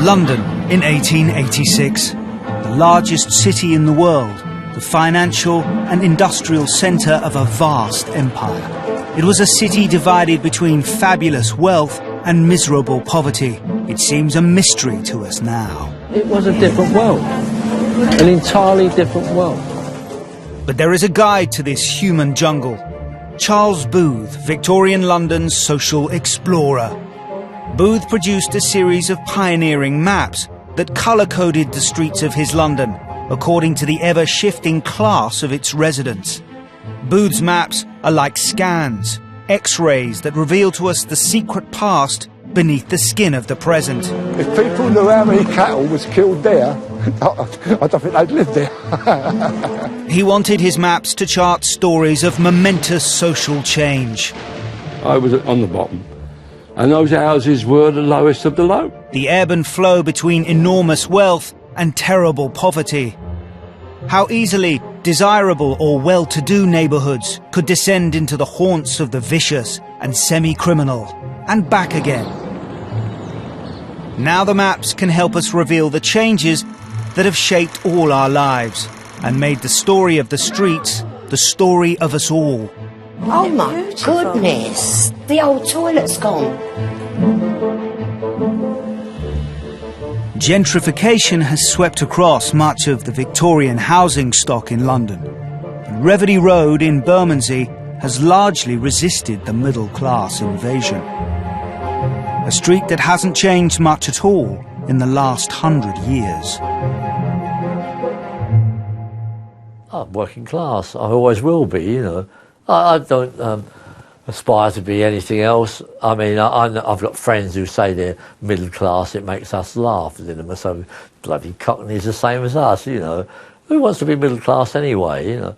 London in 1886, the largest city in the world, the financial and industrial centre of a vast empire. It was a city divided between fabulous wealth and miserable poverty. It seems a mystery to us now. It was a different world, an entirely different world. But there is a guide to this human jungle. Charles Booth, Victorian London's social explorer. Booth produced a series of pioneering maps that colour-coded the streets of his London according to the ever-shifting class of its residents. Booth's maps are like scans, X-rays that reveal to us the secret past beneath the skin of the present. If people knew how many cattle was killed there, I don't think they'd live there. He wanted his maps to chart stories of momentous social change. I was on the bottom, and those houses were the lowest of the low. The ebb and flow between enormous wealth and terrible poverty. How easily desirable or well-to-do neighbourhoods could descend into the haunts of the vicious and semi-criminal, and back again. Now the maps can help us reveal the changes that have shaped all our lives and made the story of the streets the story of us all. Oh my goodness, the old toilet's gone. Gentrification has swept across much of the Victorian housing stock in London, and Reverdy Road in Bermondsey has largely resisted the middle-class invasion. A street that hasn't changed much at all in the last 100 years. I'm working class. I always will be, you know. I don't aspire to be anything else. I mean, I've got friends who say they're middle class. It makes us laugh. You know, so bloody Cockney's the same as us, you know. Who wants to be middle class anyway, you know?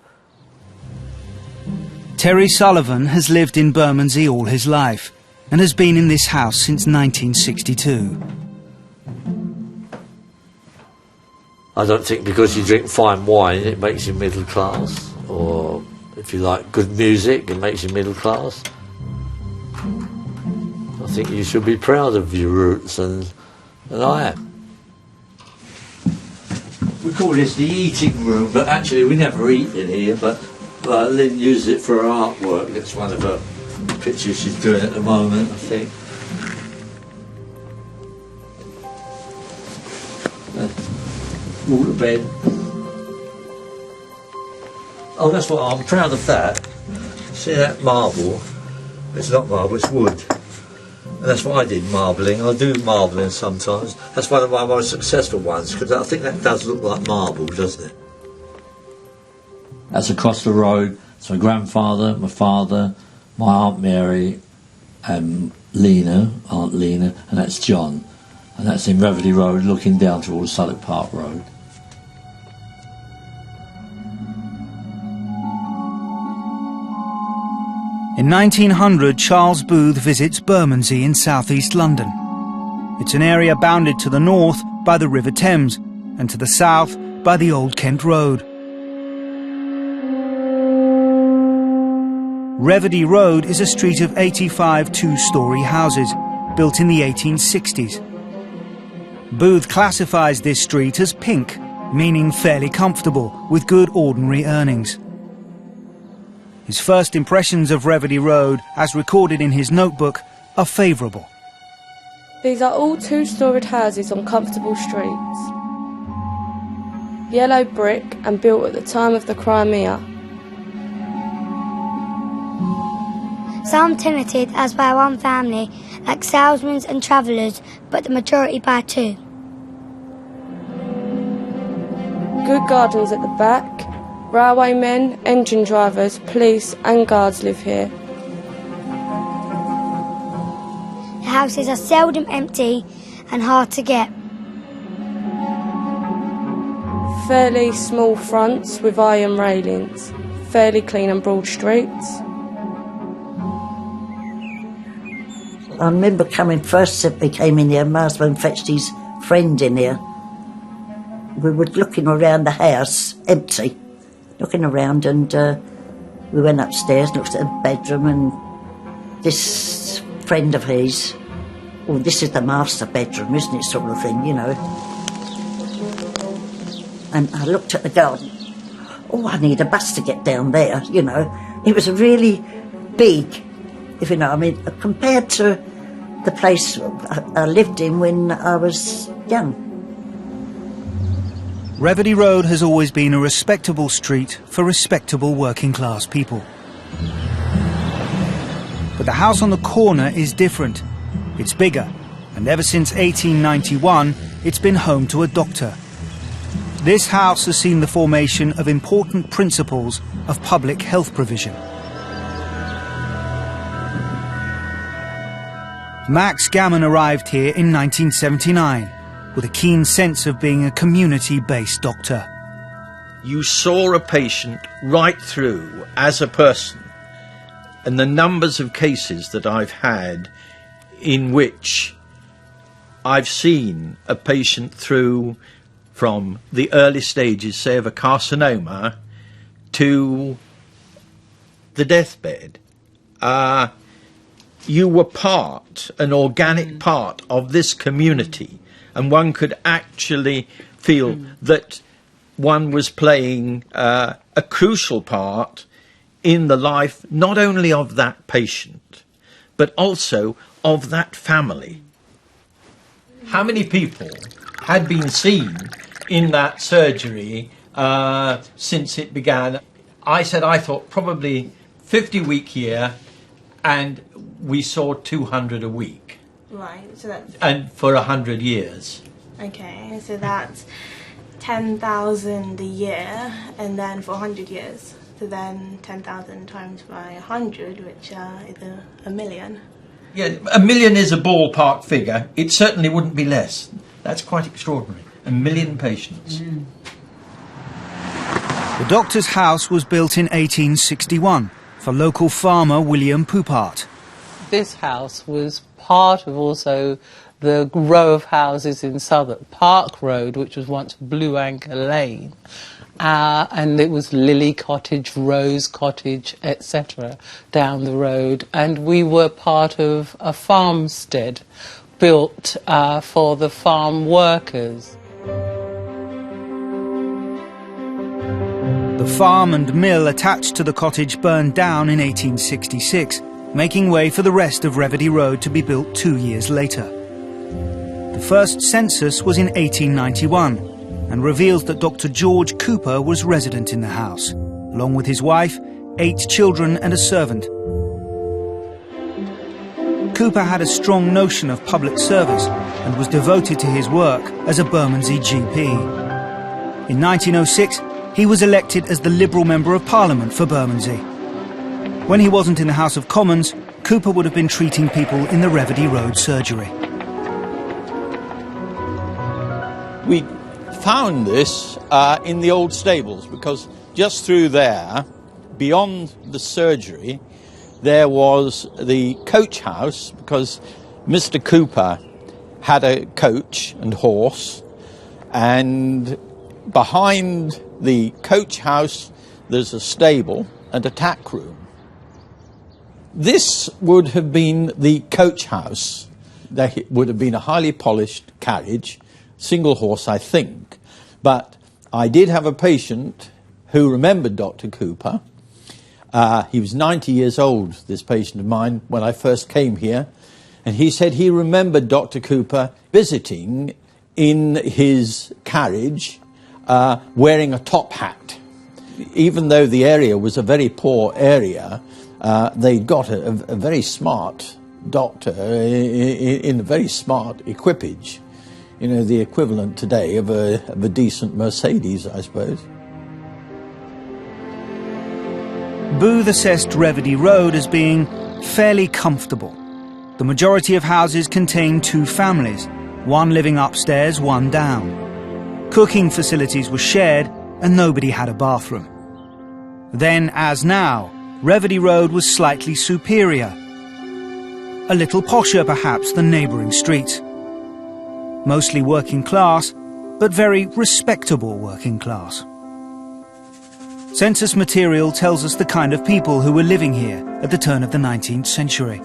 Terry Sullivan has lived in Bermondsey all his life and has been in this house since 1962. I don't think because you drink fine wine it makes you middle class, or if you like good music it makes you middle class. I think you should be proud of your roots, and I am. We call this the eating room, but actually we never eat in here, but Lynn uses it for her artwork. It's one of her pictures she's doing at the moment, I think. Water bed. Oh, that's what I'm proud of that. See that marble? It's not marble, it's wood. And that's what I did, marbling. I do marbling sometimes. That's one of my most successful ones, because I think that does look like marble, doesn't it? That's across the road. It's my grandfather, my father, my Aunt Mary, and Aunt Lena, and that's John. And that's in Reverdy Road, looking down towards Southwark Park Road. In 1900, Charles Booth visits Bermondsey in southeast London. It's an area bounded to the north by the River Thames and to the south by the Old Kent Road. Reverdy Road is a street of 85 two-storey houses built in the 1860s. Booth classifies this street as pink, meaning fairly comfortable, with good ordinary earnings. His first impressions of Reverdy Road, as recorded in his notebook, are favourable. These are all two-storied houses on comfortable streets. Yellow brick and built at the time of the Crimea. Some tenanted as by one family, like salesmen and travellers, but the majority by two. Good gardens at the back. Railwaymen, engine drivers, police and guards live here. The houses are seldom empty and hard to get. Fairly small fronts with iron railings. Fairly clean and broad streets. I remember coming first, we came in here, my husband fetched his friend in here. We were looking around the house, empty. Looking around, and we went upstairs, looked at a bedroom, and this friend of his well, this is the master bedroom, isn't it, sort of thing, you know. And I looked at the garden. Oh, I need a bus to get down there, you know. It was really big, if you know what I mean, compared to the place I lived in when I was young. Reverdy Road has always been a respectable street for respectable working class people. But the house on the corner is different. It's bigger, and ever since 1891, it's been home to a doctor. This house has seen the formation of important principles of public health provision. Max Gammon arrived here in 1979 with a keen sense of being a community-based doctor. You saw a patient right through as a person, and the numbers of cases that I've had in which I've seen a patient through from the early stages, say, of a carcinoma to the deathbed. You were an organic part of this community, and one could actually feel that one was playing a crucial part in the life not only of that patient, but also of that family. How many people had been seen in that surgery since it began? I thought probably 50-week year, and we saw 200 a week. Right, so that's... And for 100 years. Okay, so that's 10,000 a year, and then for 100 years. So then 10,000 times by 100, which is a million. Yeah, a million is a ballpark figure. It certainly wouldn't be less. That's quite extraordinary. 1 million patients. The doctor's house was built in 1861 for local farmer William Poupart. This house was part of also the row of houses in Southwark Park Road, which was once Blue Anchor Lane. And it was Lily Cottage, Rose Cottage, etc. down the road. And we were part of a farmstead built for the farm workers. The farm and mill attached to the cottage burned down in 1866, making way for the rest of Reverdy Road to be built 2 years later. The first census was in 1891 and reveals that Dr. George Cooper was resident in the house, along with his wife, 8 children and a servant. Cooper had a strong notion of public service and was devoted to his work as a Bermondsey GP. In 1906, he was elected as the Liberal Member of Parliament for Bermondsey. When he wasn't in the House of Commons, Cooper would have been treating people in the Reverdy Road surgery. We found this in the old stables, because just through there, beyond the surgery, there was the coach house, because Mr. Cooper had a coach and horse, and behind the coach house there's a stable and a tack room. This would have been the coach house. There would have been a highly polished carriage, single horse, I think. But I did have a patient who remembered Dr. Cooper. He was 90 years old, this patient of mine, when I first came here. And he said he remembered Dr. Cooper visiting in his carriage, wearing a top hat. Even though the area was a very poor area, they'd got a very smart doctor in a very smart equipage. You know, the equivalent today of a decent Mercedes, I suppose. Booth assessed Reverdy Road as being fairly comfortable. The majority of houses contained 2 families, one living upstairs, one down. Cooking facilities were shared and nobody had a bathroom. Then, as now, Reverdy Road was slightly superior. A little posher, perhaps, than neighbouring streets. Mostly working class, but very respectable working class. Census material tells us the kind of people who were living here at the turn of the 19th century.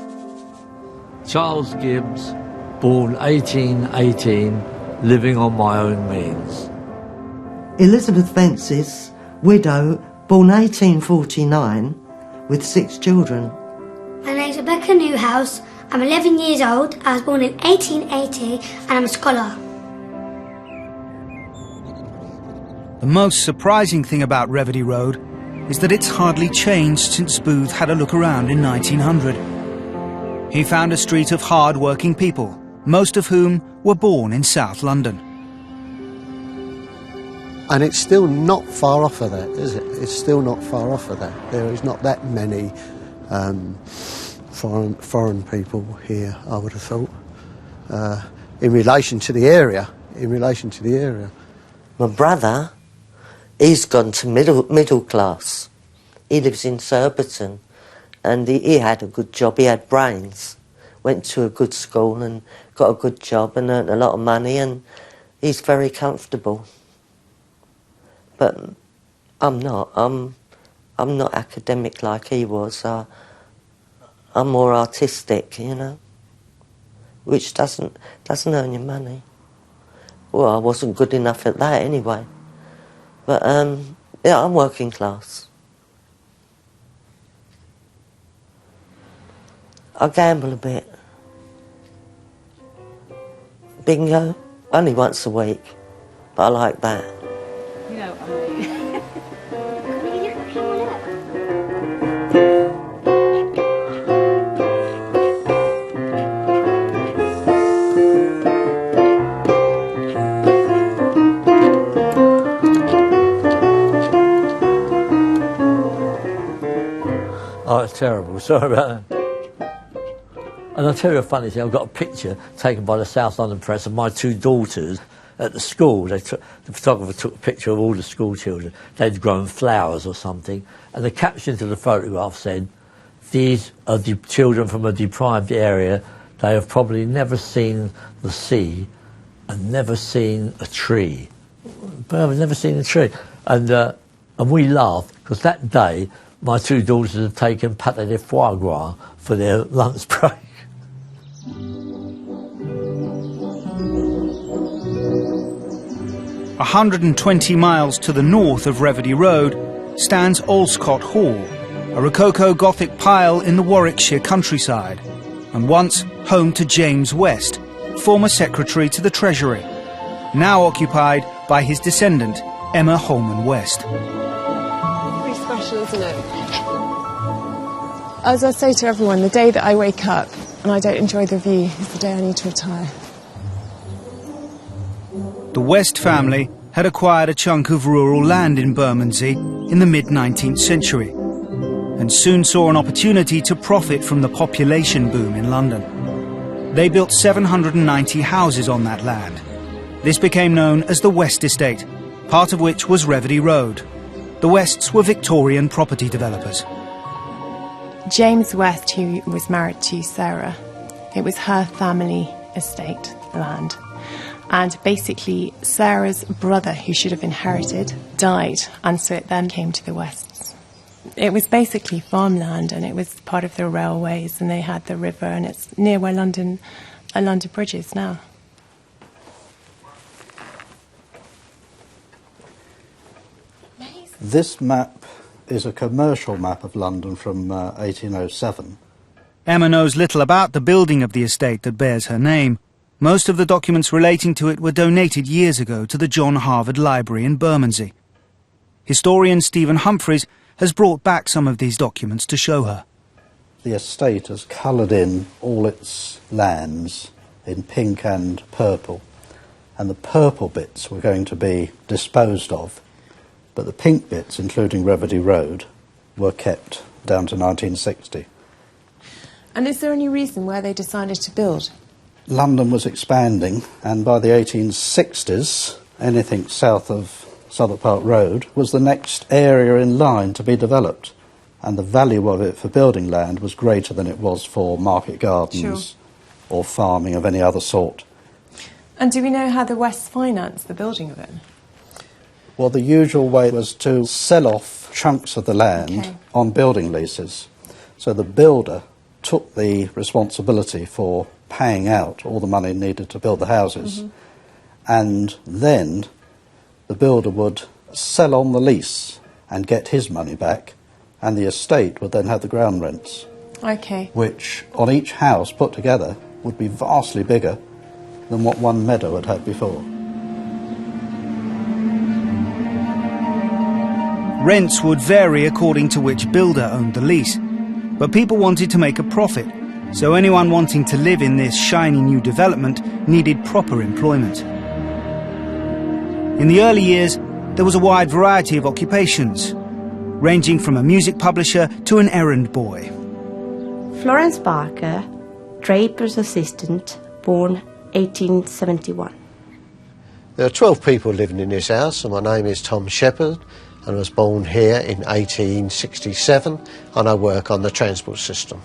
Charles Gibbs, born 1818, living on my own means. Elizabeth Vences, widow, born 1849, with 6 children. My name's Rebecca Newhouse. I'm 11 years old. I was born in 1880 and I'm a scholar. The most surprising thing about Reverdy Road is that it's hardly changed since Booth had a look around in 1900. He found a street of hard-working people, most of whom were born in South London. And it's still not far off of that, is it? It's still not far off of that. There is not that many foreign people here, I would have thought, in relation to the area. My brother, he's gone to middle class. He lives in Surbiton, and he had a good job. He had brains, went to a good school and got a good job and earned a lot of money, and he's very comfortable. But I'm not. I'm not academic like he was. I'm more artistic, you know, which doesn't earn you money. Well, I wasn't good enough at that anyway. But yeah, I'm working class. I gamble a bit. Bingo, only once a week, but I like that. You know, Oh, it's terrible. Sorry about that. And I'll tell you a funny thing. I've got a picture taken by the South London Press of my 2 daughters at the school. The photographer took a picture of all the school children. They'd grown flowers or something. And the caption to the photograph said, "These are the children from a deprived area. They have probably never seen the sea and never seen a tree." But I've never seen a tree. And we laughed because that day my 2 daughters had taken pâté de foie gras for their lunch break. 120 miles to the north of Reverdy Road stands Alscott Hall, a Rococo Gothic pile in the Warwickshire countryside, and once home to James West, former Secretary to the Treasury, now occupied by his descendant, Emma Holman West. pretty special, isn't it? As I say to everyone, the day that I wake up and I don't enjoy the view is the day I need to retire. The West family had acquired a chunk of rural land in Bermondsey in the mid-19th century and soon saw an opportunity to profit from the population boom in London. They built 790 houses on that land. This became known as the West Estate, part of which was Reverdy Road. The Wests were Victorian property developers. James West, who was married to Sarah, it was her family estate land. And basically, Sarah's brother, who should have inherited, died, and so it then came to the Wests. It was basically farmland, and it was part of the railways, and they had the river, and it's near where London Bridge is now. This map is a commercial map of London from 1807. Emma knows little about the building of the estate that bears her name. Most of the documents relating to it were donated years ago to the John Harvard Library in Bermondsey. Historian Stephen Humphreys has brought back some of these documents to show her. The estate has coloured in all its lands in pink and purple, and the purple bits were going to be disposed of, but the pink bits, including Reverdy Road, were kept down to 1960. And is there any reason why they decided to build? London was expanding, and by the 1860s, anything south of Southwark Park Road was the next area in line to be developed, and the value of it for building land was greater than it was for market gardens or farming of any other sort. And do we know how the Wests financed the building of it? Well, the usual way was to sell off chunks of the land on building leases. So the builder took the responsibility for paying out all the money needed to build the houses. And then the builder would sell on the lease and get his money back, and the estate would then have the ground rents. Okay. Which, on each house put together, would be vastly bigger than what one meadow had had before. Rents would vary according to which builder owned the lease, but people wanted to make a profit, so anyone wanting to live in this shiny new development needed proper employment. In the early years, there was a wide variety of occupations, ranging from a music publisher to an errand boy. Florence Barker, draper's assistant, born 1871. There are 12 people living in this house, and my name is Tom Shepherd, and I was born here in 1867, and I work on the transport system.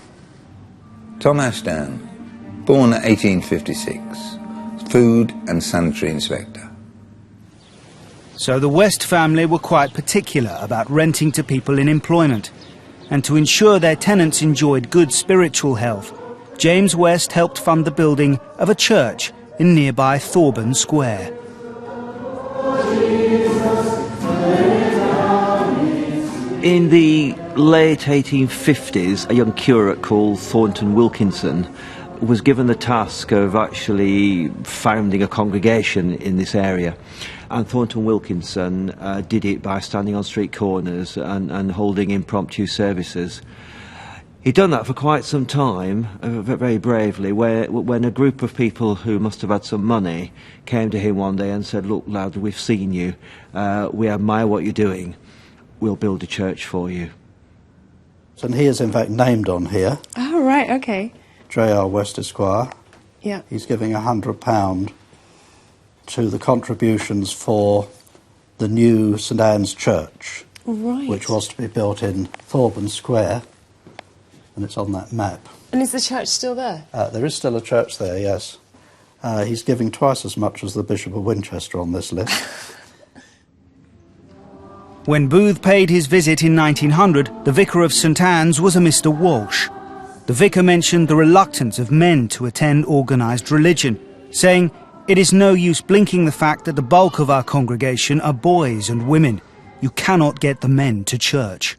Tom Ashdown, born 1856, food and sanitary inspector. So the West family were quite particular about renting to people in employment, and to ensure their tenants enjoyed good spiritual health, James West helped fund the building of a church in nearby Thorburn Square. In the late 1850s, a young curate called Thornton Wilkinson was given the task of actually founding a congregation in this area. And Thornton Wilkinson did it by standing on street corners and holding impromptu services. He'd done that for quite some time, very bravely, when a group of people who must have had some money came to him one day and said, "Look, lad, we've seen you, we admire what you're doing, we'll build a church for you." And he is in fact named on here. Oh, right, okay. J.R. West Esquire. Yeah. He's giving £100 to the contributions for the new St Anne's Church, Right. which was to be built in Thorburn Square, and it's on that map. And is the church still there? There is still a church there, yes. He's giving twice as much as the Bishop of Winchester on this list. When Booth paid his visit in 1900, the vicar of St Anne's was a Mr. Walsh. The vicar mentioned the reluctance of men to attend organised religion, saying, "It is no use blinking the fact that the bulk of our congregation are boys and women. You cannot get the men to church."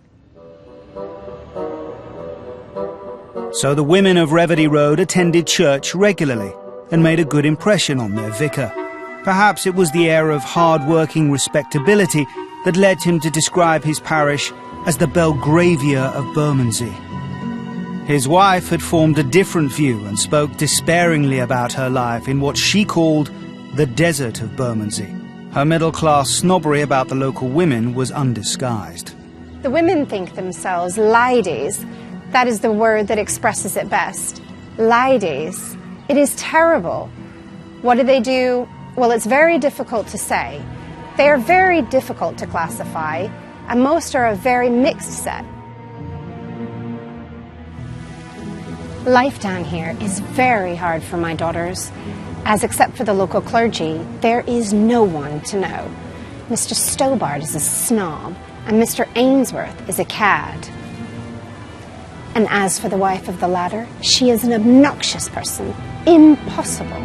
So the women of Reverdy Road attended church regularly and made a good impression on their vicar. Perhaps it was the air of hard-working respectability that led him to describe his parish as the Belgravia of Bermondsey. His wife had formed a different view and spoke despairingly about her life in what she called the desert of Bermondsey. Her middle-class snobbery about the local women was undisguised. The women think themselves ladies. That is the word that expresses it best. Ladies. It is terrible. What do? Well, it's very difficult to say. They are very difficult to classify, and most are a very mixed set. Life down here is very hard for my daughters, as except for the local clergy, there is no one to know. Mr. Stobart is a snob, and Mr. Ainsworth is a cad. And as for the wife of the latter, she is an obnoxious person. Impossible.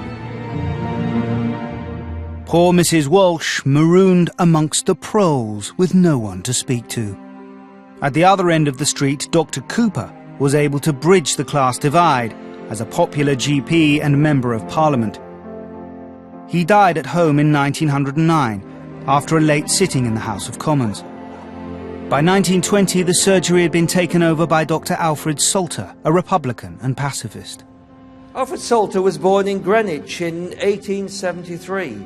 Poor Mrs. Walsh marooned amongst the proles with no one to speak to. At the other end of the street, Dr. Cooper was able to bridge the class divide as a popular GP and Member of Parliament. He died at home in 1909 after a late sitting in the House of Commons. By 1920, the surgery had been taken over by Dr. Alfred Salter, a Republican and pacifist. Alfred Salter was born in Greenwich in 1873.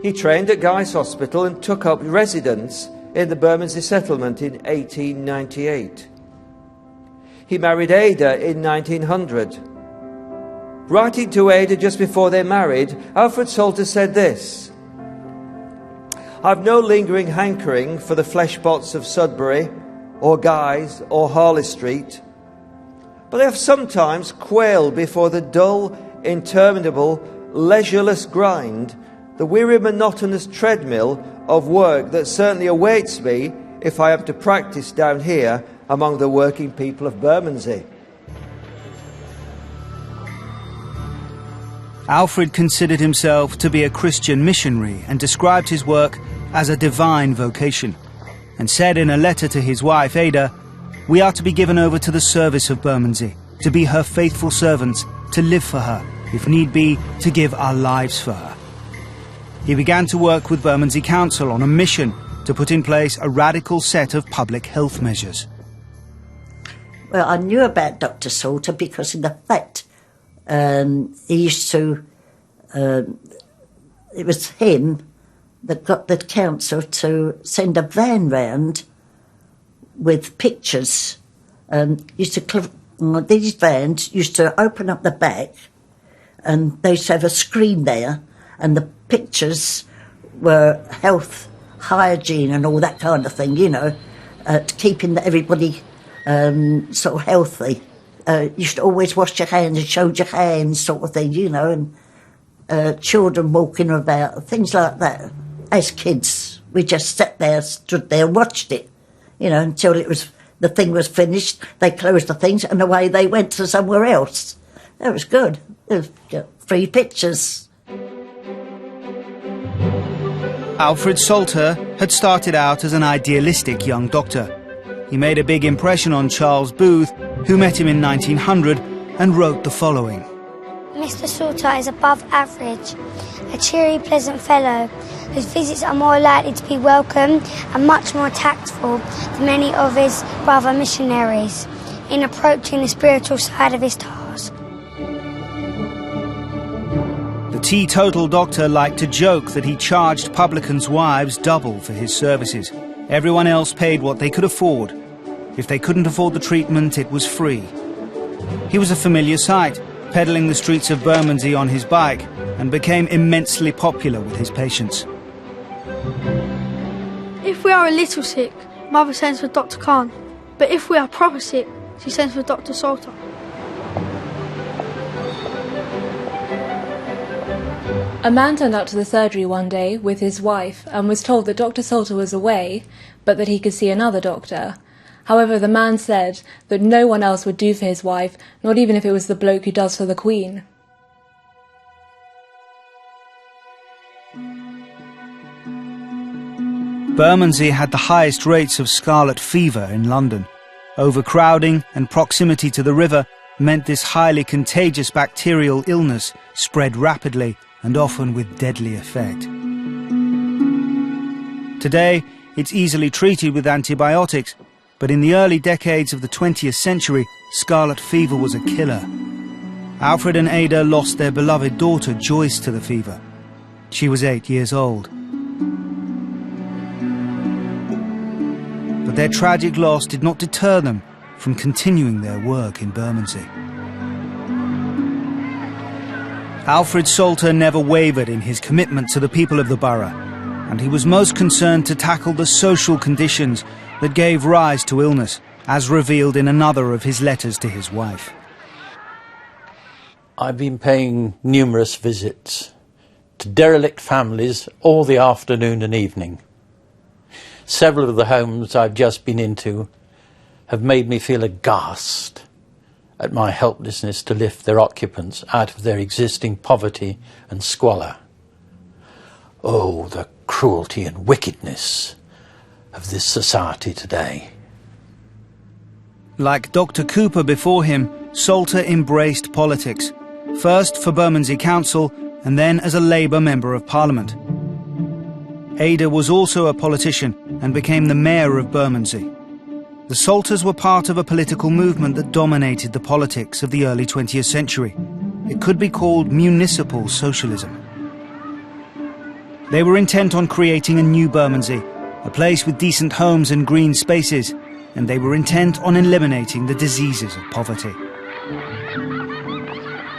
He trained at Guy's Hospital and took up residence in the Bermondsey settlement in 1898. He married Ada in 1900. Writing to Ada just before they married, Alfred Salter said this: "I've no lingering hankering for the fleshpots of Sudbury, or Guy's, or Harley Street, but I have sometimes quailed before the dull, interminable, leisureless grind, the weary, monotonous treadmill of work that certainly awaits me if I am to practice down here among the working people of Bermondsey." Alfred considered himself to be a Christian missionary and described his work as a divine vocation, and said in a letter to his wife Ada, "We are to be given over to the service of Bermondsey, to be her faithful servants, to live for her, if need be, to give our lives for her." He began to work with Bermondsey Council on a mission to put in place a radical set of public health measures. Well, I knew about Dr. Salter because in the fact he used to, it was him that got the council to send a van round with pictures. These vans used to open up the back and they used to have a screen there, and the pictures were health, hygiene and all that kind of thing, you know, keeping everybody sort of healthy. You should always wash your hands and show your hands, sort of thing, you know, and children walking about, things like that. As kids, we just sat there, stood there and watched it, you know, until the thing was finished. They closed the things and away they went to somewhere else. That was good. It was free pictures. Alfred Salter had started out as an idealistic young doctor. He made a big impression on Charles Booth, who met him in 1900 and wrote the following. Mr. Salter is above average, a cheery, pleasant fellow, whose visits are more likely to be welcome and much more tactful than many of his brother missionaries in approaching the spiritual side of his task. The teetotal doctor liked to joke that he charged publicans' wives double for his services. Everyone else paid what they could afford. If they couldn't afford the treatment, it was free. He was a familiar sight, pedalling the streets of Bermondsey on his bike, and became immensely popular with his patients. If we are a little sick, Mother sends for Dr. Khan. But if we are proper sick, she sends for Dr. Salter. A man turned up to the surgery one day with his wife and was told that Dr. Salter was away, but that he could see another doctor. However, the man said that no one else would do for his wife, not even if it was the bloke who does for the Queen. Bermondsey had the highest rates of scarlet fever in London. Overcrowding and proximity to the river meant this highly contagious bacterial illness spread rapidly and often with deadly effect. Today, it's easily treated with antibiotics, but in the early decades of the 20th century, scarlet fever was a killer. Alfred and Ada lost their beloved daughter Joyce to the fever. She was 8 years old. But their tragic loss did not deter them from continuing their work in Bermondsey. Alfred Salter never wavered in his commitment to the people of the borough, and he was most concerned to tackle the social conditions that gave rise to illness, as revealed in another of his letters to his wife. I've been paying numerous visits to derelict families all the afternoon and evening. Several of the homes I've just been into have made me feel aghast at my helplessness to lift their occupants out of their existing poverty and squalor. Oh, the cruelty and wickedness of this society today. Like Dr. Cooper before him, Salter embraced politics, first for Bermondsey Council and then as a Labour Member of Parliament. Ada was also a politician and became the mayor of Bermondsey. The Salters were part of a political movement that dominated the politics of the early 20th century. It could be called municipal socialism. They were intent on creating a new Bermondsey, a place with decent homes and green spaces, and they were intent on eliminating the diseases of poverty.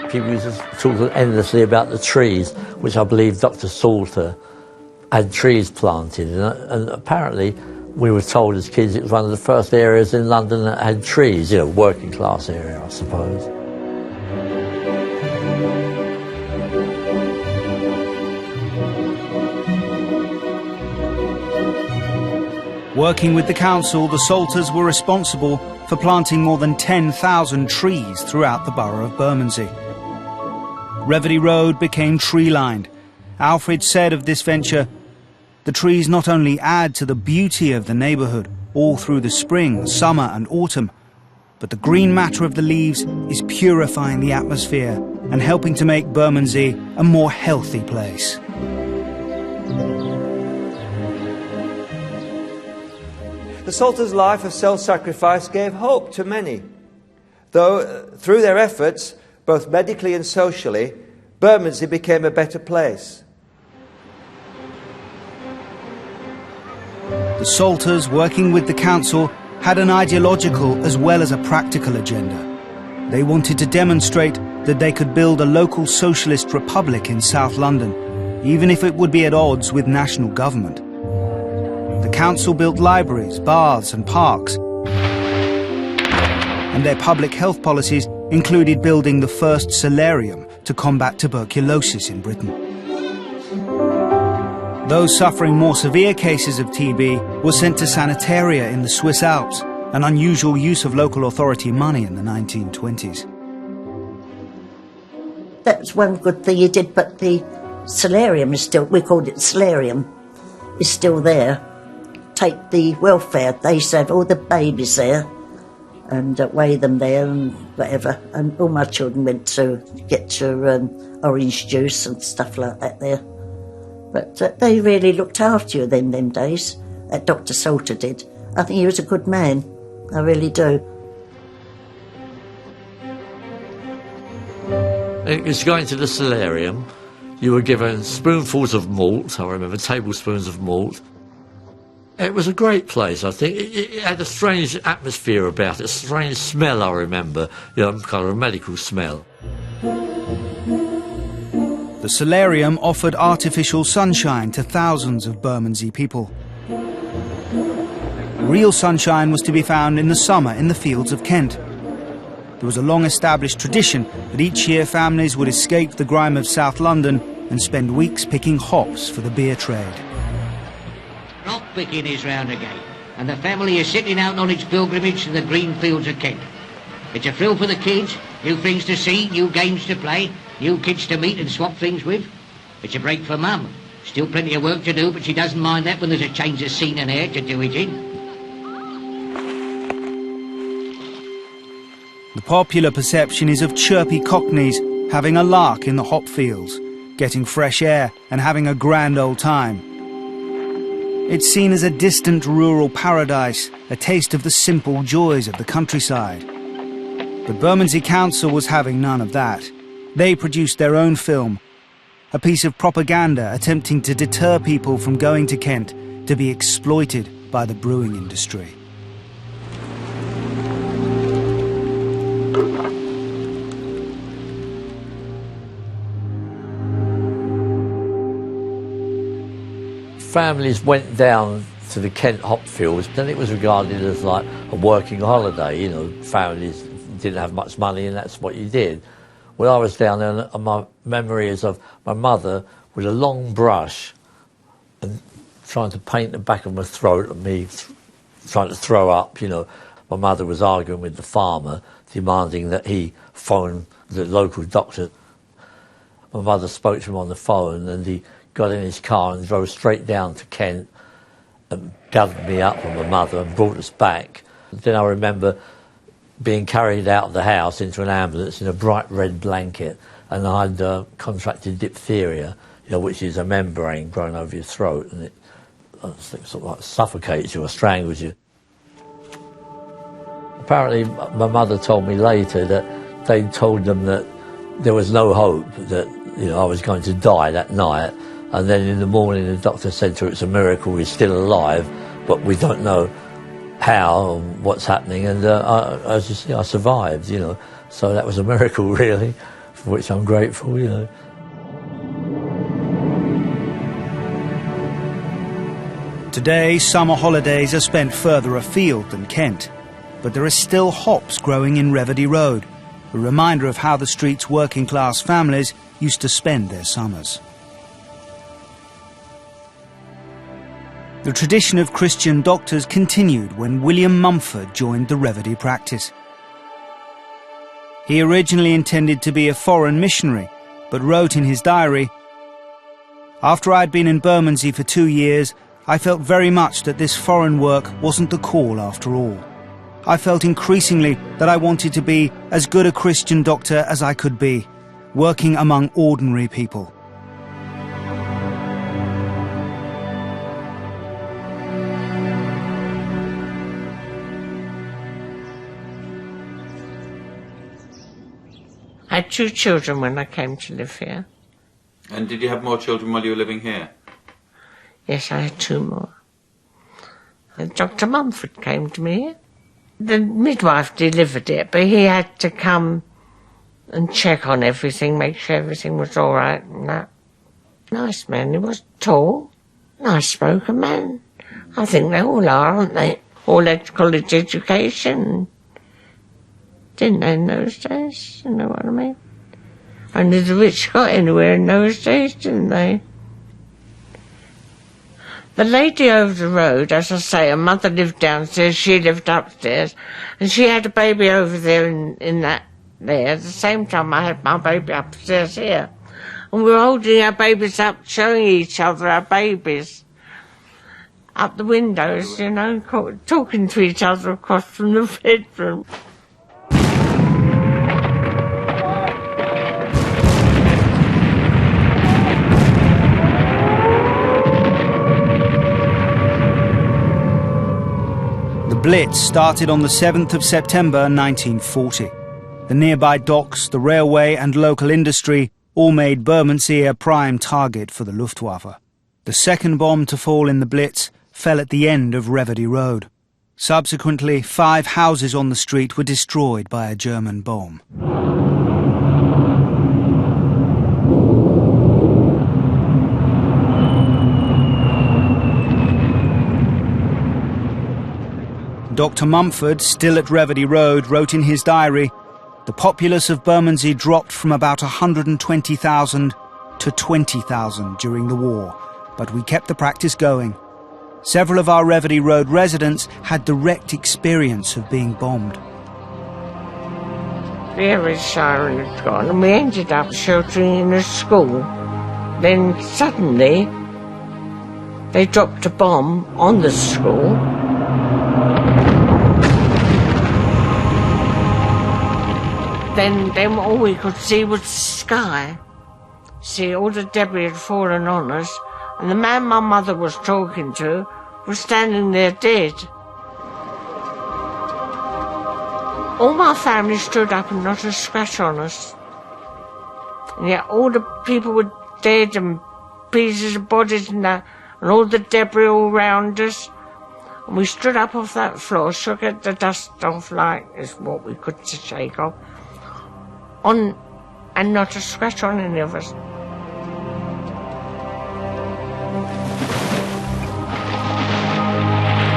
People used to talk endlessly about the trees, which I believe Dr. Salter had trees planted, and apparently we were told as kids it was one of the first areas in London that had trees, you know, working class area, I suppose. Working with the council, the Salters were responsible for planting more than 10,000 trees throughout the borough of Bermondsey. Reverdy Road became tree-lined. Alfred said of this venture, "The trees not only add to the beauty of the neighbourhood all through the spring, summer and autumn, but the green matter of the leaves is purifying the atmosphere and helping to make Bermondsey a more healthy place." The Salters' life of self-sacrifice gave hope to many, though through their efforts, both medically and socially, Bermondsey became a better place. The Salters, working with the council, had an ideological as well as a practical agenda. They wanted to demonstrate that they could build a local socialist republic in South London, even if it would be at odds with national government. The council built libraries, baths and parks, and their public health policies included building the first solarium to combat tuberculosis in Britain. Those suffering more severe cases of TB were sent to sanitaria in the Swiss Alps, an unusual use of local authority money in the 1920s. That was one good thing he did, but the solarium is still, we called it solarium, is still there. Take the welfare, they used to have all the babies there and weigh them there and whatever. And all my children went to get your orange juice and stuff like that there. But they really looked after you then, them days. That Dr. Salter did. I think he was a good man. I really do. It was going to the solarium. You were given spoonfuls of malt, I remember, tablespoons of malt. It was a great place, I think. It had a strange atmosphere about it, a strange smell, I remember, you know, kind of a medical smell. The solarium offered artificial sunshine to thousands of Bermondsey people. Real sunshine was to be found in the summer in the fields of Kent. There was a long-established tradition that each year families would escape the grime of South London and spend weeks picking hops for the beer trade. Hop picking is round again, and the family is setting out on its pilgrimage to the green fields of Kent. It's a thrill for the kids, new things to see, new games to play, new kids to meet and swap things with. It's a break for Mum. Still plenty of work to do, but she doesn't mind that when there's a change of scene and air to do it in. The popular perception is of chirpy cockneys having a lark in the hop fields, getting fresh air and having a grand old time. It's seen as a distant rural paradise, a taste of the simple joys of the countryside. But Bermondsey Council was having none of that. They produced their own film, a piece of propaganda attempting to deter people from going to Kent to be exploited by the brewing industry. Families went down to the Kent hop fields, then it was regarded as like a working holiday, you know, families didn't have much money and that's what you did. When I was down there, my memory is of my mother with a long brush and trying to paint the back of my throat and me trying to throw up, you know. My mother was arguing with the farmer, demanding that he phone the local doctor. My mother spoke to him on the phone and he got in his car and drove straight down to Kent and gathered me up with my mother and brought us back. Then I remember being carried out of the house into an ambulance in a bright red blanket, and I'd contracted diphtheria, you know, which is a membrane growing over your throat, and it sort of like suffocates you or strangles you. Apparently, my mother told me later that they told them that there was no hope, that, you know, I was going to die that night. And then in the morning, the doctor said to her, it's a miracle he's still alive, but we don't know how and what's happening. And I survived, you know. So that was a miracle, really, for which I'm grateful, you know. Today, summer holidays are spent further afield than Kent, but there are still hops growing in Reverdy Road, a reminder of how the street's working-class families used to spend their summers. The tradition of Christian doctors continued when William Mumford joined the Reverdy practice. He originally intended to be a foreign missionary, but wrote in his diary, "After I'd been in Bermondsey for 2 years, I felt very much that this foreign work wasn't the call after all. I felt increasingly that I wanted to be as good a Christian doctor as I could be, working among ordinary people." I had 2 children when I came to live here. And did you have more children while you were living here? Yes, I had 2 more. And Dr. Mumford came to me here. The midwife delivered it, but he had to come and check on everything, make sure everything was all right and that. Nice man, he was tall, nice-spoken man. I think they all are, aren't they? All had college education. Didn't they in those days? You know what I mean? Only the rich got anywhere in those days, didn't they? The lady over the road, as I say, her mother lived downstairs, she lived upstairs, and she had a baby over there in that there. At the same time, I had my baby upstairs here. And we were holding our babies up, showing each other our babies. Up the windows, you know, talking to each other across from the bedroom. The Blitz started on the 7th of September 1940. The nearby docks, the railway and local industry all made Bermondsey a prime target for the Luftwaffe. The second bomb to fall in the Blitz fell at the end of Reverdy Road. Subsequently, 5 houses on the street were destroyed by a German bomb. Dr. Mumford, still at Reverdy Road, wrote in his diary, "The populace of Bermondsey dropped from about 120,000 to 20,000 during the war, but we kept the practice going. Several of our Reverdy Road residents had direct experience of being bombed." The air siren had gone and we ended up sheltering in a school. Then suddenly they dropped a bomb on the school. Then all we could see was the sky. See, all the debris had fallen on us, and the man my mother was talking to was standing there dead. All my family stood up and not a scratch on us. And yet all the people were dead and pieces of bodies and that, and all the debris all round us. And we stood up off that floor, shook at the dust off like is what we could shake off. And not a scratch on any of us.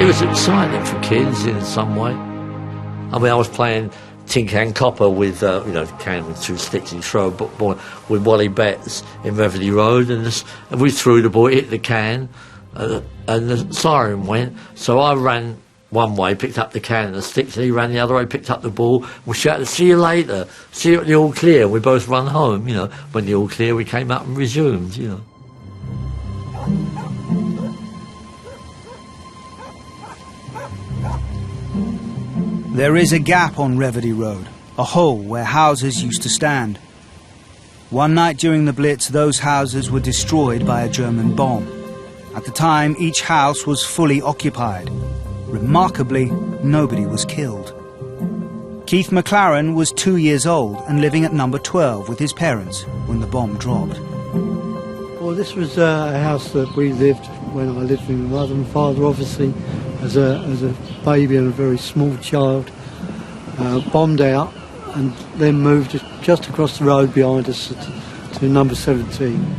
It was exciting for kids in some way. I mean, I was playing tin can copper with, can with 2 sticks and throw a ball with Wally Betts in Reverdy Road, and we threw the ball, hit the can, and the siren went. So I ran one way, picked up the can and the sticks, and he ran the other way, picked up the ball. We shouted, "See you later, see you at the all clear." We both run home, When the all clear, we came up and resumed, There is a gap on Reverdy Road, a hole where houses used to stand. One night during the Blitz, those houses were destroyed by a German bomb. At the time, each house was fully occupied. Remarkably, nobody was killed. Keith McLaren was 2 years old and living at number 12 with his parents when the bomb dropped. Well, this was a house that we lived when I lived with my mother and father, obviously, as a baby and a very small child, bombed out and then moved just across the road behind us to number 17.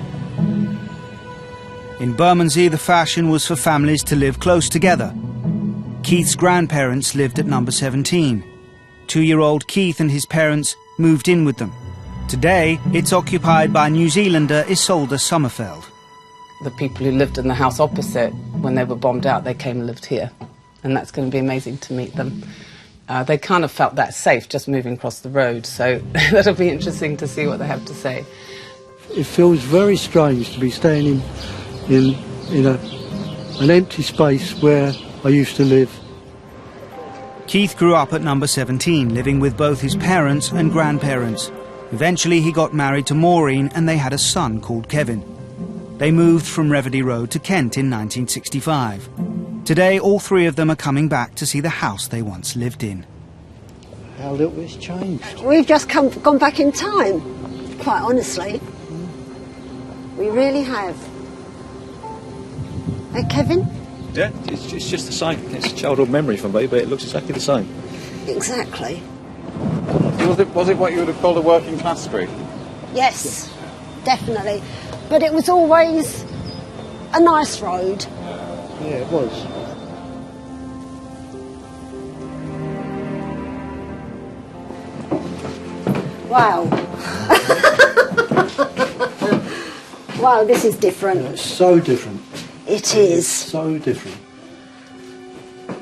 In Bermondsey, the fashion was for families to live close together. Keith's grandparents lived at number 17. 2-year-old Keith and his parents moved in with them. Today, it's occupied by New Zealander Isolde Sommerfeld. The people who lived in the house opposite, when they were bombed out, they came and lived here. And that's going to be amazing to meet them. They kind of felt that safe just moving across the road, so that'll be interesting to see what they have to say. it feels very strange to be standing in an empty space where I used to live. Keith grew up at number 17, living with both his parents and grandparents. Eventually he got married to Maureen and they had a son called Kevin. They moved from Reverdy Road to Kent in 1965. Today all three of them are coming back to see the house they once lived in. How little it's changed. We've just gone back in time, quite honestly. We really have. Hey, Kevin? Yeah, it's just the same. It's a childhood memory for me, but it looks exactly the same. Exactly. Was it what you would have called a working class street? Yes, definitely. But it was always a nice road. Yeah, it was. Wow. Wow, this is different. Yeah, it's so different. It is. It's so different.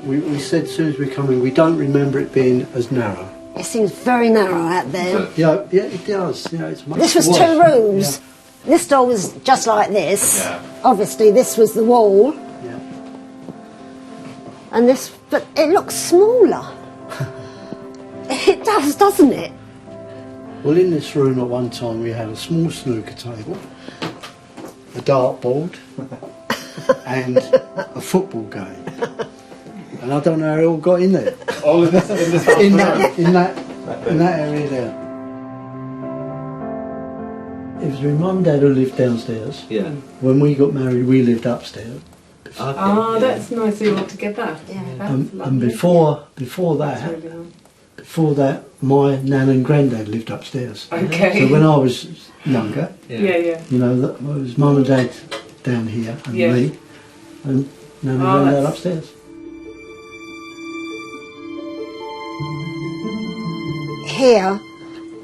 We said as soon as we come in, we don't remember it being as narrow. It seems very narrow out there. Yeah, it does. Yeah, it's much This was worse. 2 rooms. Yeah. This door was just like this. Obviously, this was the wall. Yeah. And this, but it looks smaller. It does, doesn't it? Well, in this room at one time we had a small snooker table, a dartboard, and a football game. And I don't know how it all got in there. All in this in that area there. It was my mum and dad who lived downstairs. Yeah. When we got married, we lived upstairs. Oh, that's nice of you all together. Yeah, And before that, my nan and granddad lived upstairs. Okay. So when I was younger, Yeah. you know, that was mum and dad down here and me, and nan and granddad upstairs. Here,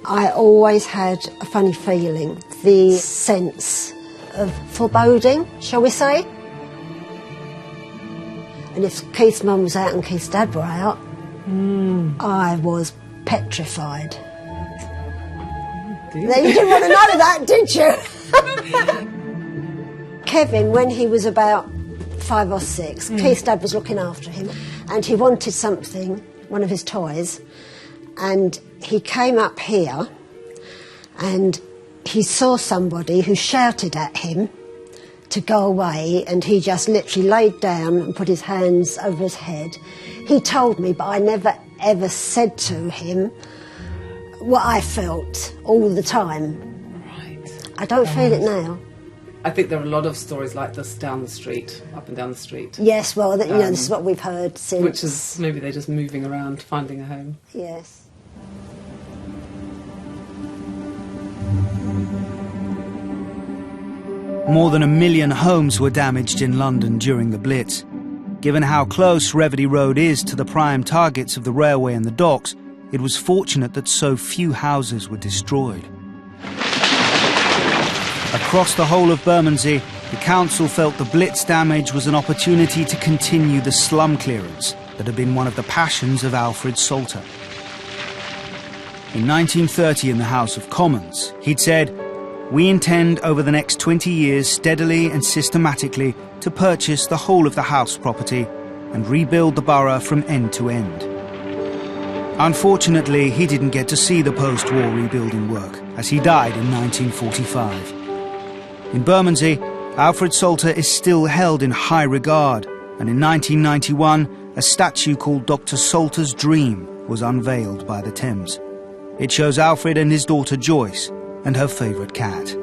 I always had a funny feeling, the sense of foreboding, shall we say? And if Keith's mum was out and Keith's dad were out, I was petrified. You didn't want to know that, did you? Kevin, when he was about 5 or 6, Keith's dad was looking after him, and he wanted something, one of his toys, and he came up here and he saw somebody who shouted at him to go away, and he just literally laid down and put his hands over his head. He told me, but I never ever said to him what I felt all the time. Right. I don't feel it now. I think there are a lot of stories like this down the street, up and down the street. Yes, well, you know, this is what we've heard since. Which is maybe they're just moving around, finding a home. Yes. More than 1 million homes were damaged in London during the Blitz. Given how close Reverdy Road is to the prime targets of the railway and the docks, it was fortunate that so few houses were destroyed. Across the whole of Bermondsey, the council felt the Blitz damage was an opportunity to continue the slum clearance that had been one of the passions of Alfred Salter. In 1930 in the House of Commons, he'd said, "We intend over the next 20 years steadily and systematically to purchase the whole of the house property and rebuild the borough from end to end." Unfortunately, he didn't get to see the post-war rebuilding work, as he died in 1945. In Bermondsey, Alfred Salter is still held in high regard, and in 1991, a statue called Dr. Salter's Dream was unveiled by the Thames. It shows Alfred and his daughter Joyce, and her favourite cat.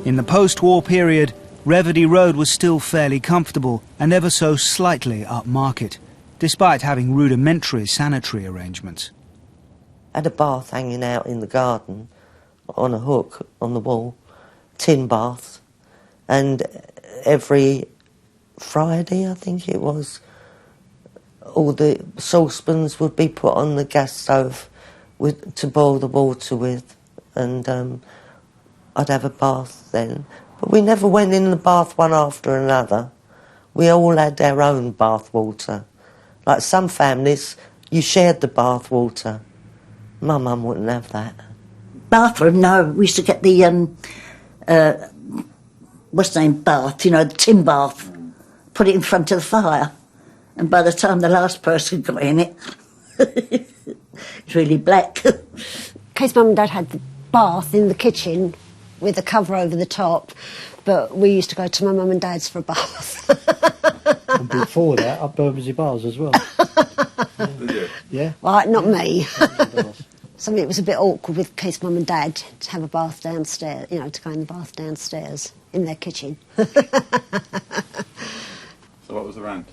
In the post-war period, Reverdy Road was still fairly comfortable and ever so slightly upmarket, despite having rudimentary sanitary arrangements. Had a bath hanging out in the garden on a hook on the wall, tin bath, and every Friday, I think it was, all the saucepans would be put on the gas stove to boil the water with, and I'd have a bath then. But we never went in the bath one after another. We all had our own bath water. Like some families, you shared the bath water. My mum wouldn't have that. bathroom, no. We used to get the, what's the name, bath, you know, the tin bath. Put it in front of the fire. And by the time the last person got in it, it's really black. Kate's mum and dad had the bath in the kitchen with a cover over the top, but we used to go to my mum and dad's for a bath. And before that, up Bermondsey Bars as well. Yeah. Well, not me. So it was a bit awkward with Kate's mum and dad to have a bath downstairs, you know, to go in the bath downstairs in their kitchen. So what was the rent?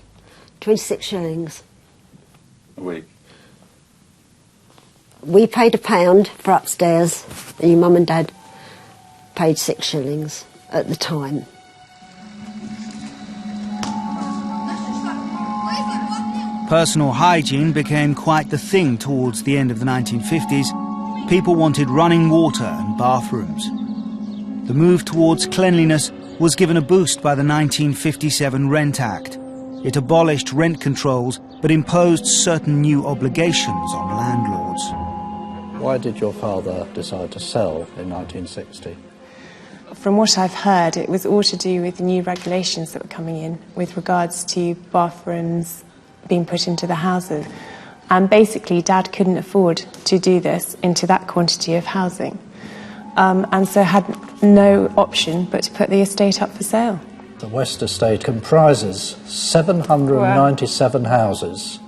26 shillings. A week? We paid £1 for upstairs, and your mum and dad paid 6 shillings at the time. Personal hygiene became quite the thing towards the end of the 1950s. People wanted running water and bathrooms. The move towards cleanliness was given a boost by the 1957 Rent Act. It abolished rent controls but imposed certain new obligations on landlords. Why did your father decide to sell in 1960? From what I've heard, it was all to do with the new regulations that were coming in with regards to bathrooms being put into the houses. And basically, Dad couldn't afford to do this into that quantity of housing. And so had no option but to put the estate up for sale. The West Estate comprises 797 houses,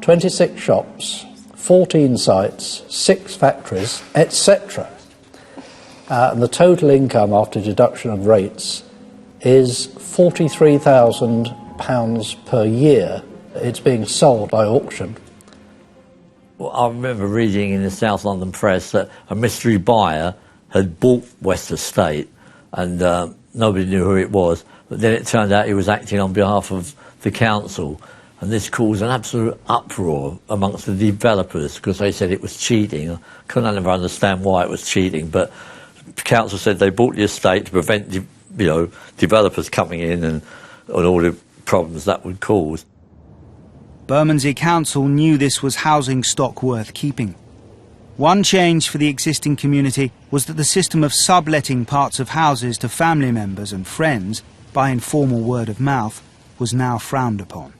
26 shops, 14 sites, 6 factories, etc. And the total income after deduction of rates is £43,000 per year. It's being sold by auction. Well, I remember reading in the South London Press that a mystery buyer had bought West Estate and nobody knew who it was, but then it turned out he was acting on behalf of the council, and this caused an absolute uproar amongst the developers because they said it was cheating. I couldn't ever understand why it was cheating, but the council said they bought the estate to prevent developers coming in and all the problems that would cause. Bermondsey Council knew this was housing stock worth keeping. One change for the existing community was that the system of subletting parts of houses to family members and friends by informal word of mouth was now frowned upon.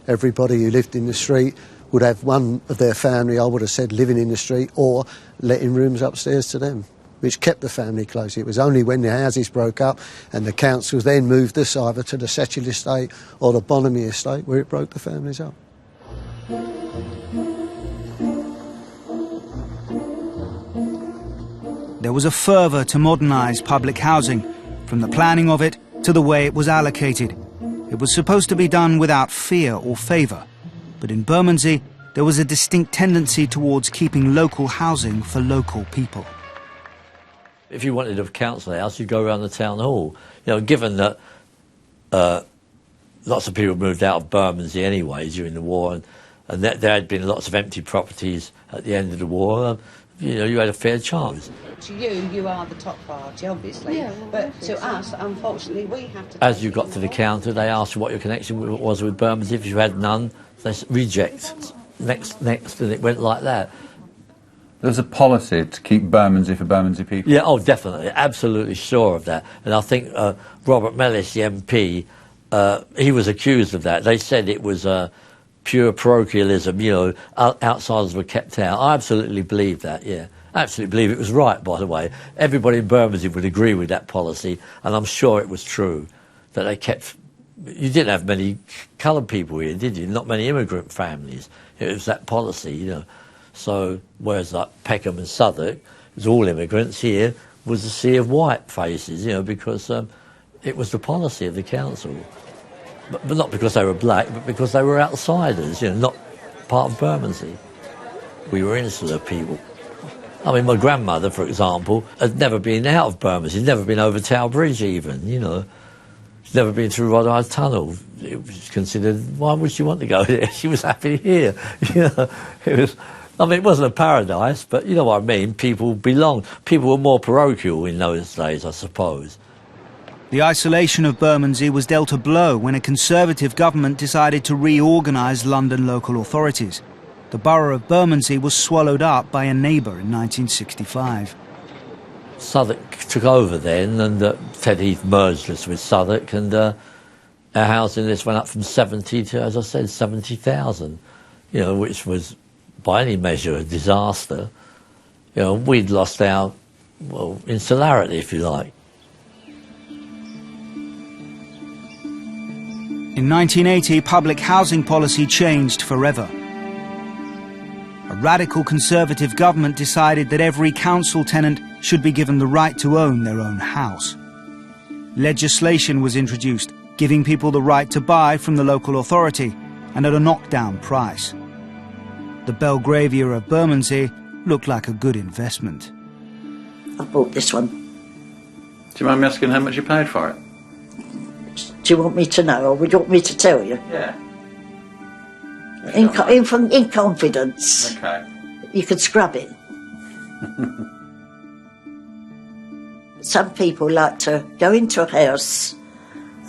Everybody who lived in the street would have one of their family, I would have said, living in the street or letting rooms upstairs to them, which kept the family close. It was only when the houses broke up and the council then moved us either to the Setchell Estate or the Bonamy Estate where it broke the families up. There was a fervour to modernise public housing, from the planning of it to the way it was allocated. It was supposed to be done without fear or favour, but in Bermondsey there was a distinct tendency towards keeping local housing for local people. If you wanted a council house, you'd go around the town hall. You know, given that lots of people moved out of Bermondsey anyway during the war, and there had been lots of empty properties at the end of the war, you had a fair chance. To you are the top party, obviously, yeah, well, but to us, unfortunately, we have to... As you got to the counter, they asked you what your connection was with Bermondsey. If you had none, they said, reject. Next, and it went like that. There's a policy to keep Bermondsey for Bermondsey people. Yeah, oh, definitely, absolutely sure of that. And I think Robert Mellis, the MP, he was accused of that. They said it was pure parochialism, outsiders were kept out. I absolutely believe that, yeah. Absolutely believe it was right, by the way. Everybody in Bermondsey would agree with that policy, and I'm sure it was true that they kept... You didn't have many coloured people here, did you? Not many immigrant families. It was that policy, So, whereas like Peckham and Southwark, it was all immigrants, here was a sea of white faces, because it was the policy of the council. But not because they were black, but because they were outsiders, not part of Bermondsey. We were insular people. I mean, my grandmother, for example, had never been out of Bermondsey, never been over Tower Bridge even, She'd never been through Rodeye Tunnel. It was considered, why would she want to go there? She was happy here, it wasn't a paradise, but you know what I mean, people belonged. People were more parochial in those days, I suppose. The isolation of Bermondsey was dealt a blow when a Conservative government decided to reorganise London local authorities. The borough of Bermondsey was swallowed up by a neighbour in 1965. Southwark took over then, and Ted Heath merged us with Southwark, and our housing list went up from 70 to, as I said, 70,000, which was by any measure a disaster. We'd lost our, insularity, if you like. In 1980, public housing policy changed forever. A radical Conservative government decided that every council tenant should be given the right to own their own house. Legislation was introduced, giving people the right to buy from the local authority and at a knockdown price. The Belgravia of Bermondsey looked like a good investment. I bought this one. Do you mind me asking how much you paid for it? Do you want me to know, or would you want me to tell you? Yeah. In confidence. Okay. You could scrub it. Some people like to go into a house,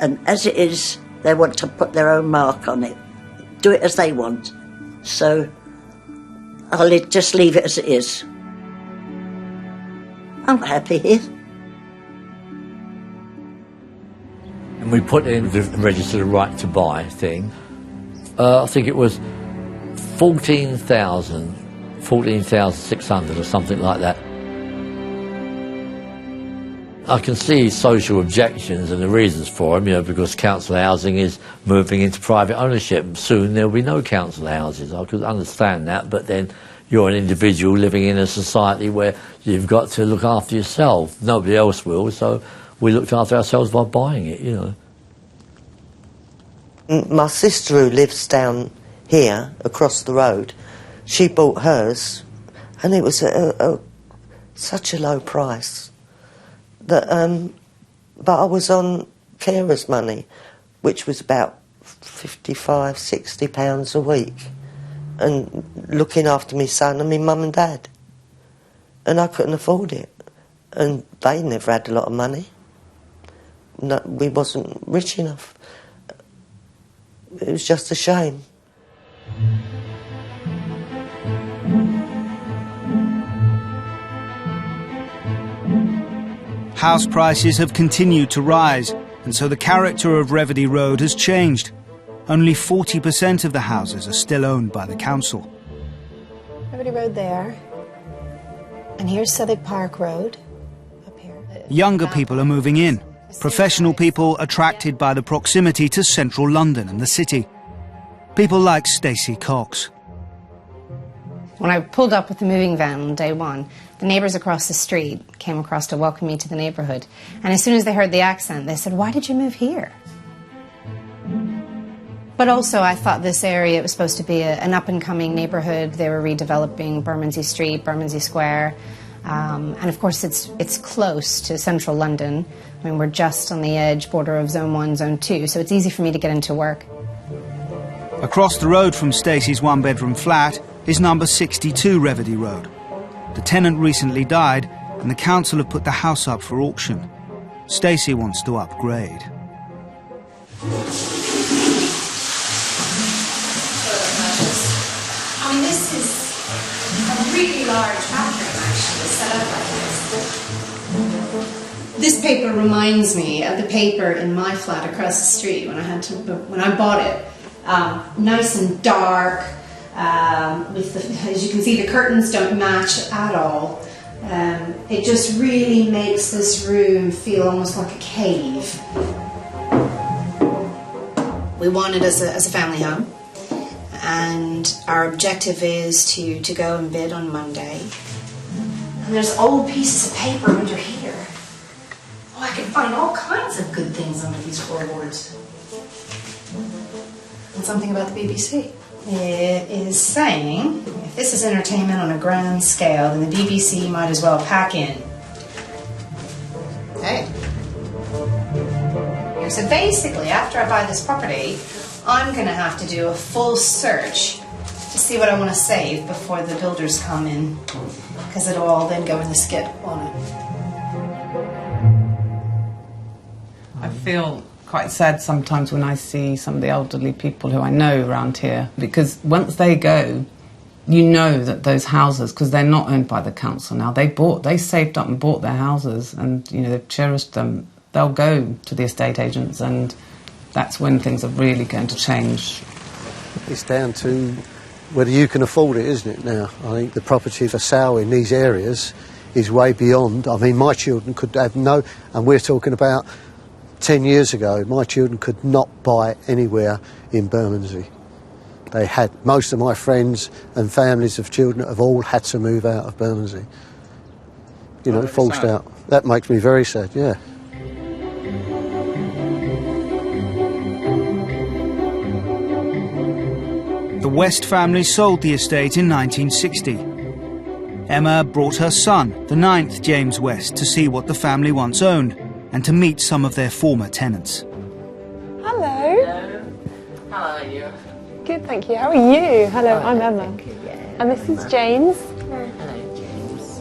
and as it is, they want to put their own mark on it. Do it as they want. So I'll just leave it as it is. I'm happy here. And we put in the registered right to buy thing. I think it was 14,600 or something like that. I can see social objections and the reasons for them, because council housing is moving into private ownership. Soon there'll be no council houses. I could understand that, but then you're an individual living in a society where you've got to look after yourself. Nobody else will, so we looked after ourselves by buying it, My sister, who lives down here, across the road, she bought hers, and it was such a low price that, but I was on carers' money, which was about £55, £60 a week, and looking after my son and my mum and dad, and I couldn't afford it, and they never had a lot of money. No, we wasn't rich enough. It was just a shame. House prices have continued to rise, and so the character of Reverdy Road has changed. Only 40% of the houses are still owned by the council. Reverdy Road there. And here's Southwark Park Road. Up here. Younger people are moving in. Professional people attracted by the proximity to central London and the city. People like Stacey Cox. When I pulled up with the moving van on day one, the neighbours across the street came across to welcome me to the neighbourhood. And as soon as they heard the accent, they said, "Why did you move here?" But also I thought this area was supposed to be an up-and-coming neighbourhood. They were redeveloping Bermondsey Street, Bermondsey Square. And of course it's close to central London. I mean, we're just on the edge, border of Zone 1, Zone 2, so it's easy for me to get into work. Across the road from Stacey's one-bedroom flat is number 62 Reverdy Road. The tenant recently died, and the council have put the house up for auction. Stacey wants to upgrade. I mean, this is a really large bathroom, actually, set up like this. This paper reminds me of the paper in my flat across the street when I bought it. Nice and dark. As you can see, the curtains don't match at all. It just really makes this room feel almost like a cave. We want it as a family home, and our objective is to go and bid on Monday. And there's old pieces of paper under here. Oh, I can find all kinds of good things under these floorboards. And something about the BBC. It is saying, if this is entertainment on a grand scale, then the BBC might as well pack in. Hey. So basically, after I buy this property, I'm going to have to do a full search to see what I want to save before the builders come in, because it'll all then go in the skip, won't it? I feel quite sad sometimes when I see some of the elderly people who I know around here, because once they go, You know that those houses, because they're not owned by the council now, they saved up and bought their houses, and you know they've cherished them. They'll go to the estate agents, and that's when things are really going to change. It's down to whether you can afford it, isn't it, now? I think the property for sale in these areas is way beyond. I mean, my children could have no, and we're talking about 10 years ago, my children could not buy anywhere in Bermondsey. They had, most of my friends and families of children have all had to move out of Bermondsey. You know, forced out. That makes me very sad, yeah. The West family sold the estate in 1960. Emma brought her son, the 9th James West, to see what the family once owned and to meet some of their former tenants. Hello. Hello. How are you? Good, thank you. How are you? Hello, I'm Emma. And this is James. Hello, James.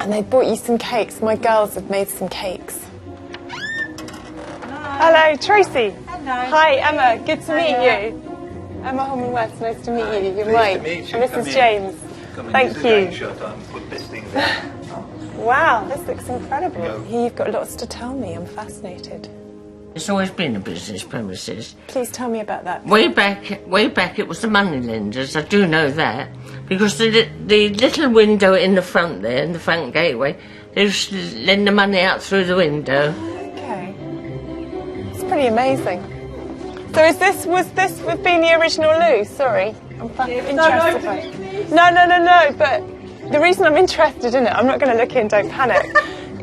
And they bought you some cakes. My girls have made some cakes. Hello, Tracy. Hello. Hi, Emma. Good to meet you. Emma Holman West, nice to meet you. You're mate. And this is James. Thank you. Wow, this looks incredible. Here you've got lots to tell me. I'm fascinated. It's always been a business premises. Please tell me about that. Way back it was the moneylenders, I do know that. Because the little window in the front there, in the front gateway, they used to lend the money out through the window. Okay. It's pretty amazing. So was this being the original loo? Sorry. I'm interested. No, but the reason I'm interested in it, I'm not going to look in, don't panic,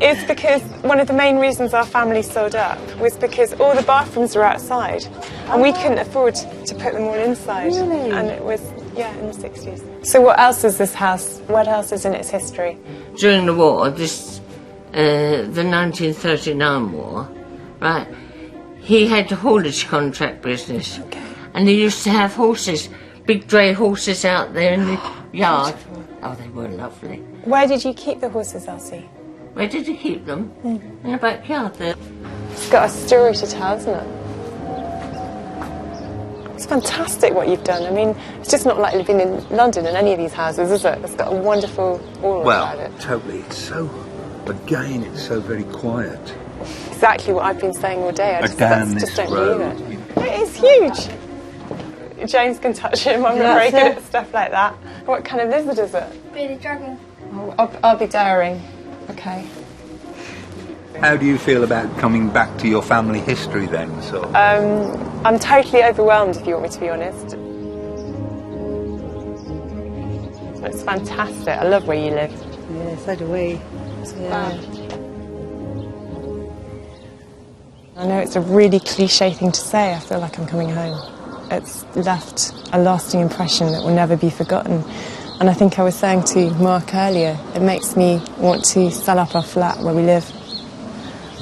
is because one of the main reasons our family sold up was because all the bathrooms were outside and we couldn't afford to put them all inside. Really? And it was, yeah, in the 60s. So what else is this house, what else is in its history? During the war, the 1939 war, right, he had the haulage contract business. Okay. And he used to have horses, big dray horses out there in the yard. Oh, they were lovely. Where did you keep the horses, Elsie? Where did you keep them? In the backyard there. It's got a story to tell, isn't it? It's fantastic what you've done. I mean, it's just not like living in London in any of these houses, is it? It's got a wonderful aura about it. Well, totally. It's so, again, it's so very quiet. Exactly what I've been saying all day. I just don't believe it. It is huge. James can touch him. I'm not very good at stuff like that. What kind of lizard is it? Bearded dragon. Oh, I'll be daring. Okay. How do you feel about coming back to your family history then? So? I'm totally overwhelmed, if you want me to be honest. It's fantastic. I love where you live. Yeah, so do we. Yeah. I know it's a really cliche thing to say. I feel like I'm coming home. It's left a lasting impression that will never be forgotten. And I think I was saying to Mark earlier, it makes me want to sell up our flat where we live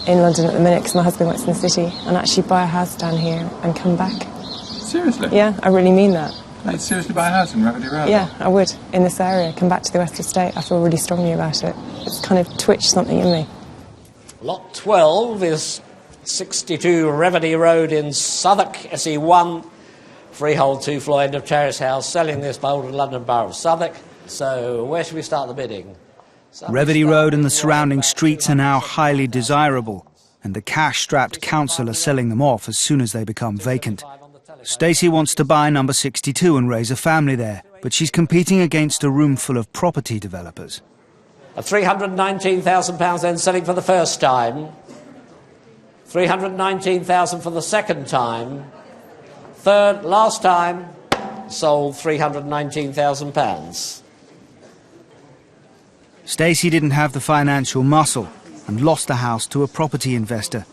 in London at the minute, because my husband works in the city, and actually buy a house down here and come back. Seriously? Yeah, I really mean that. You'd seriously buy a house in Reverdy Road? Yeah, I would, in this area, come back to the West Estate. I feel really strongly about it. It's kind of twitched something in me. Lot 12 is 62 Reverdy Road in Southwark, SE1. Freehold 2-floor end of terrace house, selling this by Old London Borough of Southwark. So where should we start the bidding? Reverdy Road and the surrounding streets are now highly desirable, and the cash-strapped council are selling them off as soon as they become vacant. Stacey wants to buy number 62 and raise a family there, but she's competing against a room full of property developers. At £319,000 then selling for the first time. £319,000 for the second time. Third, last time, sold £319,000. Stacey didn't have the financial muscle and lost the house to a property investor,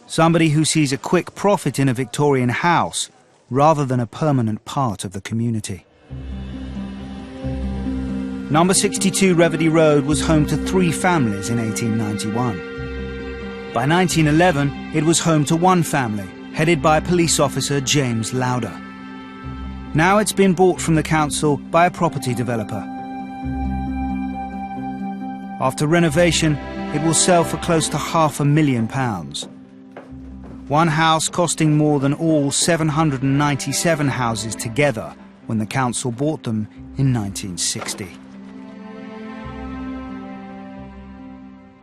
somebody who sees a quick profit in a Victorian house rather than a permanent part of the community. Number 62 Reverdy Road was home to 3 families in 1891. By 1911, it was home to 1 family, headed by police officer James Lauder. Now it's been bought from the council by a property developer. After renovation, it will sell for close to £500,000. One house costing more than all 797 houses together when the council bought them in 1960.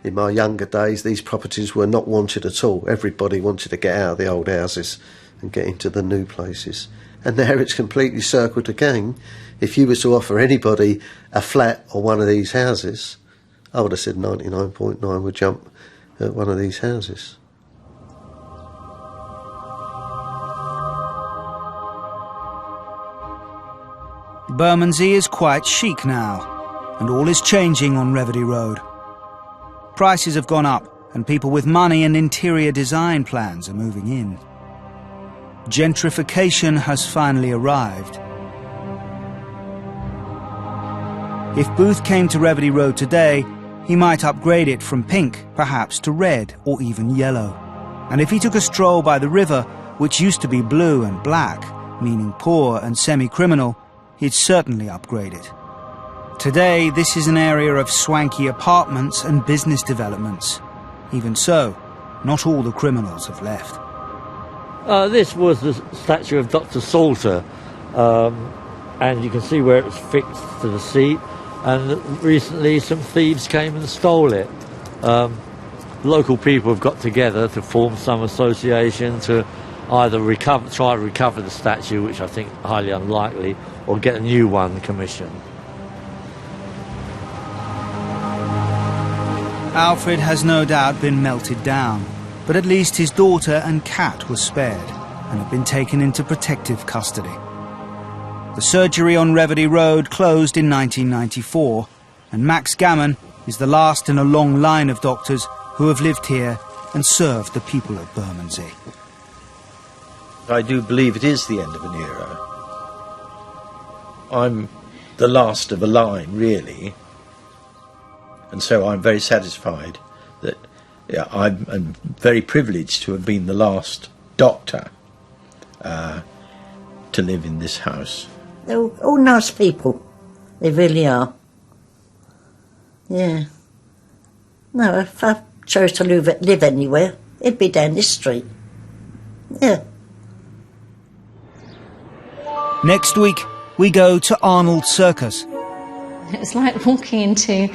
In my younger days, these properties were not wanted at all. Everybody wanted to get out of the old houses and get into the new places. And now it's completely circled again. If you were to offer anybody a flat or one of these houses, I would have said 99.9 would jump at one of these houses. Bermondsey is quite chic now, and all is changing on Reverdy Road. Prices have gone up, and people with money and interior design plans are moving in. Gentrification has finally arrived. If Booth came to Reverdy Road today, he might upgrade it from pink, perhaps to red or even yellow. And if he took a stroll by the river, which used to be blue and black, meaning poor and semi-criminal, he'd certainly upgrade it. Today, this is an area of swanky apartments and business developments. Even so, not all the criminals have left. This was the statue of Dr. Salter, and you can see where it was fixed to the seat, and recently some thieves came and stole it. Local people have got together to form some association to either try to recover the statue, which I think highly unlikely, or get a new one commissioned. Alfred has no doubt been melted down, but at least his daughter and cat were spared and have been taken into protective custody. The surgery on Reverdy Road closed in 1994, and Max Gammon is the last in a long line of doctors who have lived here and served the people of Bermondsey. I do believe it is the end of an era. I'm the last of a line, really, and so I'm very satisfied that I'm very privileged to have been the last doctor to live in this house. They're all nice people. They really are. Yeah. No, if I chose to live anywhere, it'd be down this street. Yeah. Next week, we go to Arnold Circus. It was like walking into,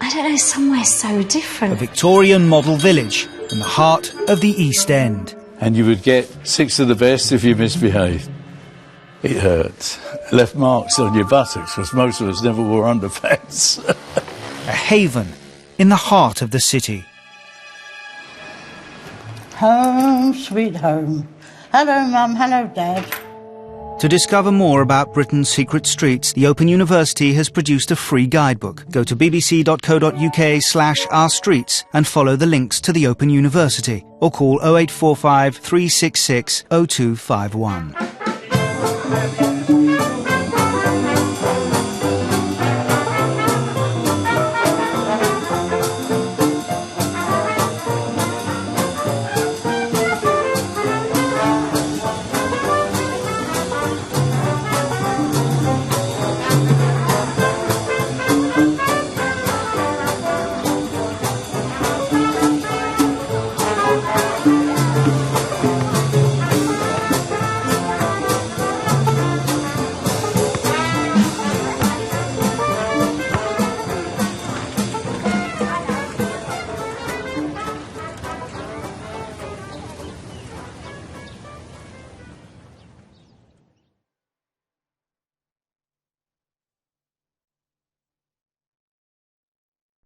I don't know, somewhere so different. A Victorian model village in the heart of the East End. And you would get 6 of the best if you misbehaved. It hurt. It left marks on your buttocks, because most of us never wore underpants. A haven in the heart of the city. Home, sweet home. Hello, Mum. Hello, Dad. To discover more about Britain's secret streets, the Open University has produced a free guidebook. Go to bbc.co.uk/ourstreets and follow the links to the Open University, or call 0845 366 0251.